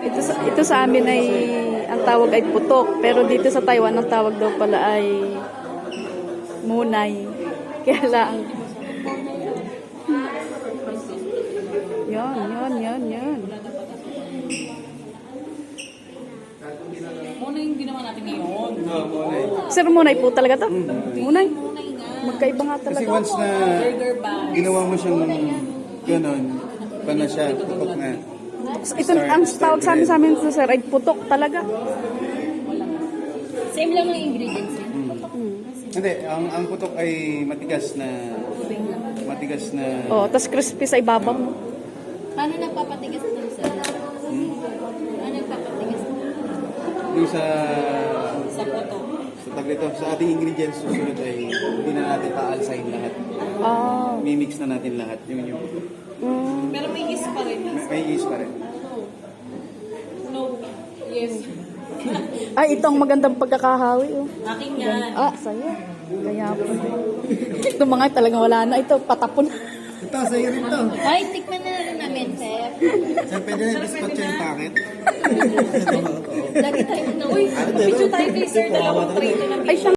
Ito sa amin ay, ang tawag ay putok. Pero dito sa Taiwan, ang tawag daw pala ay munay. Kaya lang. Yan. Muna yung ginawa natin ngayon. Munay. Sir, munay po talaga to? Munay? Munay nga. Magkaiba nga Kasi talaga. once na Burger bag. ginawa mo siyang ganon, pa na siya, putok na. Ito, ang tawag sa amin to, sir, ay putok talaga. Same lang ng ingredients yan. Hindi, ang putok ay matigas na, Oh, tas crispy sa ibabaw mo. Paano nagpapatigas ng sa? Paano nagpapatigas yung sa puto? taglito, sa ating ingredients susunod ay hindi na natin paalsahin lahat. Ah. Mimix na natin lahat. Yung Pero may is pa rin. may yeast pa rin. No. Yes. Ay, itong magandang pagkakahawi. Oh. Akin yan. Ah, saya. Kaya po. Ito mga talagang wala na. Ito, patapon. Ito, sa'yo rin to. Ay, tikman na lang namin, Sir. Saan pwede na dispatch yung packet? Lagi tayo na. Uy, picture tayo kay Sir. Dalawang tray na lang. Ay, siya